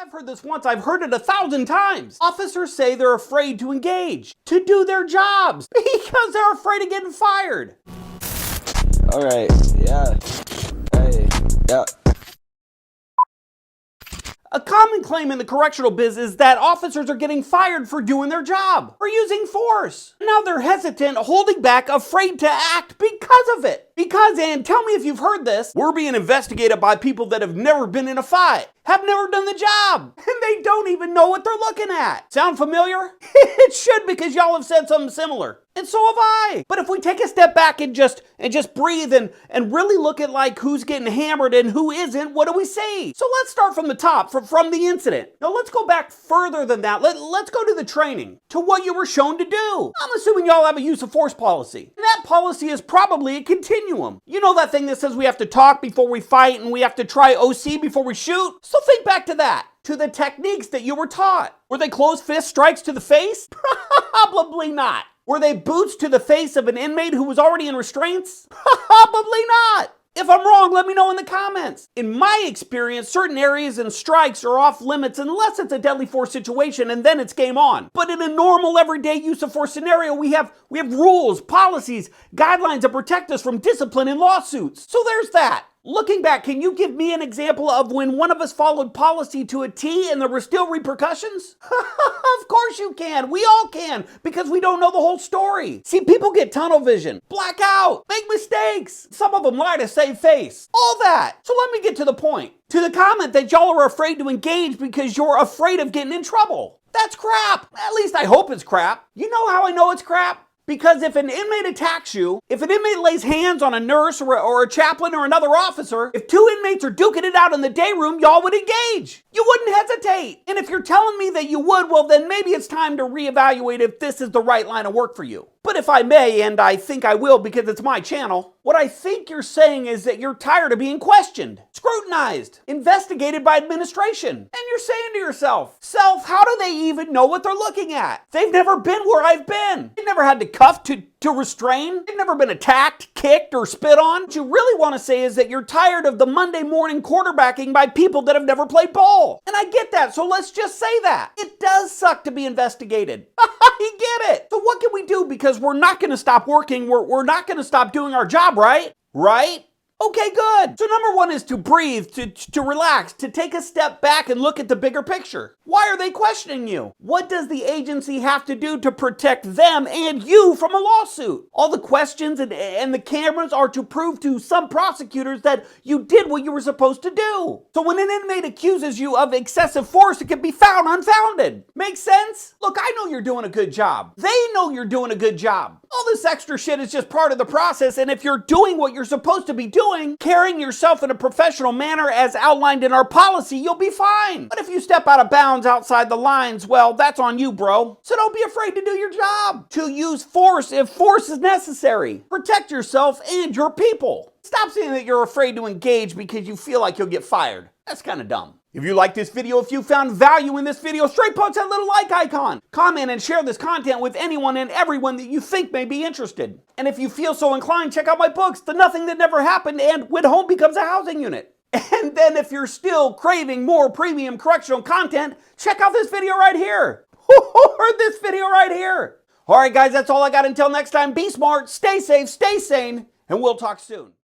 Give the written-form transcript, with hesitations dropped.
I've heard this once, I've heard it 1,000 times. Officers say they're afraid to engage, to do their jobs, because they're afraid of getting fired. All right, yeah. Hey, yeah. A common claim in the correctional biz is that officers are getting fired for doing their job, for using force. Now they're hesitant, holding back, afraid to act because of it. Because, and tell me if you've heard this, we're being investigated by people that have never been in a fight, have never done the job, and they don't even know what they're looking at. Sound familiar? It should, because y'all have said something similar. And so have I. But if we take a step back and just breathe and really look at like who's getting hammered and who isn't, what do we see? So let's start from the top, from the incident. Now let's go back further than that. Let's go to the training, to what you were shown to do. I'm assuming y'all have a use of force policy. And that policy is probably a continuum. You know that thing that says we have to talk before we fight and we have to try OC before we shoot? So think back to that, to the techniques that you were taught. Were they closed fist strikes to the face? Probably not. Were they boots to the face of an inmate who was already in restraints? Probably not. If I'm wrong, let me know in the comments. In my experience, certain areas and strikes are off limits unless it's a deadly force situation, and then it's game on. But in a normal everyday use of force scenario, we have rules, policies, guidelines that protect us from discipline and lawsuits. So there's that. Looking back, can you give me an example of when one of us followed policy to a T and there were still repercussions? Of course you can. We all can, because we don't know the whole story. See, people get tunnel vision, black out, make mistakes. Some of them lie to save face. All that. So let me get to the point. To the comment that y'all are afraid to engage because you're afraid of getting in trouble. That's crap. At least I hope it's crap. You know how I know it's crap? Because if an inmate attacks you, if an inmate lays hands on a nurse or a chaplain or another officer, if two inmates are duking it out in the day room, y'all would engage. You wouldn't hesitate. And if you're telling me that you would, well, then maybe it's time to reevaluate if this is the right line of work for you. But if I may, and I think I will because it's my channel, what I think you're saying is that you're tired of being questioned, scrutinized, investigated by administration. And you're saying to yourself, self, how do they even know what they're looking at? They've never been where I've been. They've never had to cuff to restrain. They've never been attacked, kicked, or spit on. What you really want to say is that you're tired of the Monday morning quarterbacking by people that have never played ball. And I get that, so let's just say that. It does suck to be investigated. You get it. So what can we do? Because we're not going to stop working. We're not going to stop doing our job, right? Right? Okay, good. So number one is to breathe, to relax, to take a step back and look at the bigger picture. Why are they questioning you? What does the agency have to do to protect them and you from a lawsuit? All the questions and the cameras are to prove to some prosecutors that you did what you were supposed to do. So when an inmate accuses you of excessive force, it can be found unfounded. Makes sense? Look, I know you're doing a good job. They know you're doing a good job. All this extra shit is just part of the process, and if you're doing what you're supposed to be doing, carrying yourself in a professional manner as outlined in our policy, you'll be fine. But if you step out of bounds outside the lines, well, that's on you, bro. So don't be afraid to do your job. To use force if force is necessary. Protect yourself and your people. Stop saying that you're afraid to engage because you feel like you'll get fired. That's kind of dumb. If you like this video, if you found value in this video, straight punch that little like icon. Comment and share this content with anyone and everyone that you think may be interested. And if you feel so inclined, check out my books, The Nothing That Never Happened and When Home Becomes a Housing Unit. And then if you're still craving more premium correctional content, check out this video right here. Or this video right here. All right, guys, that's all I got. Until next time, be smart, stay safe, stay sane, and we'll talk soon.